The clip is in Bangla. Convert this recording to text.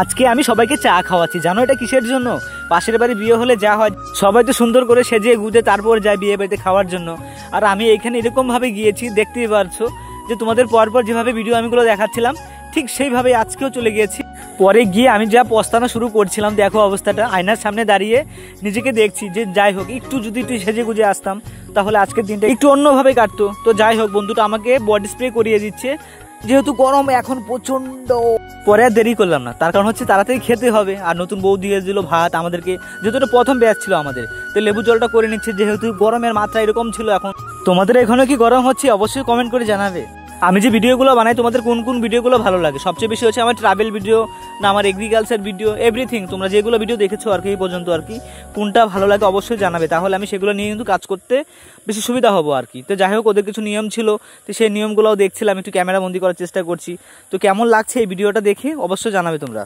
আজকে আমি সবাইকে চা খাওয়াচ্ছি। জানো এটা কিসের জন্য? পাশের বাড়ি বিয়ে হলে যা হয়, সবাই তো সুন্দর করে সেজে গুজে তারপর যায় বিয়ে বাড়িতে খাওয়ার জন্য। আর আমি এইখানে এরকম ভাবে গিয়েছি, দেখতেই পারছো যে তোমাদের পরপর যেভাবে ভিডিও আমিগুলো দেখাচ্ছিলাম ঠিক সেইভাবে আজকেও চলে গিয়েছি। পরে গিয়ে আমি যা পস্তানো শুরু করছিলাম, দেখো অবস্থাটা, আয়নার সামনে দাঁড়িয়ে নিজেকে দেখছি যে যাই হোক একটু যদি সেজে গুজে আসতাম তাহলে আজকের দিনটা একটু অন্যভাবে কাটতো। তো যাই হোক, বন্ধুটা আমাকে বডি স্প্রে করিয়ে দিচ্ছে, যেহেতু গরম এখন প্রচন্ড। পরে আর দেরি করলাম না, তার কারণ হচ্ছে তাড়াতাড়ি খেতে হবে। আর নতুন বউ দিয়ে দিল ভাত আমাদেরকে, যেহেতু এটা প্রথম ব্যাচ ছিল আমাদের, তো লেবু জলটা করে নিচ্ছে, যেহেতু গরমের মাত্রা এরকম ছিল। এখন তোমাদের এখানে কি গরম হচ্ছে অবশ্যই কমেন্ট করে জানাবে। আমি যে ভিডিওগুলো বানাই তোমাদের কোন কোন ভিডিওগুলো ভালো লাগে? সবচেয়ে বেশি হচ্ছে আমার ট্রাভেল ভিডিও না আমার এগ্রিকালচার ভিডিও, এভরিথিং। তোমরা যেগুলো ভিডিও দেখেছো আর কি এই পর্যন্ত আর কি, কোনটা ভালো লাগে অবশ্যই জানাবে, তাহলে আমি সেগুলো নিয়ে কিন্তু কাজ করতে বেশি সুবিধা হবো আর কি। তো যাই হোক, ওদের কিছু নিয়ম ছিল, তো সেই নিয়মগুলোও দেখছিলাম, একটু ক্যামেরা বন্দি করার চেষ্টা করছি। তো কেমন লাগছে এই ভিডিওটা দেখে অবশ্যই জানাবে তোমরা।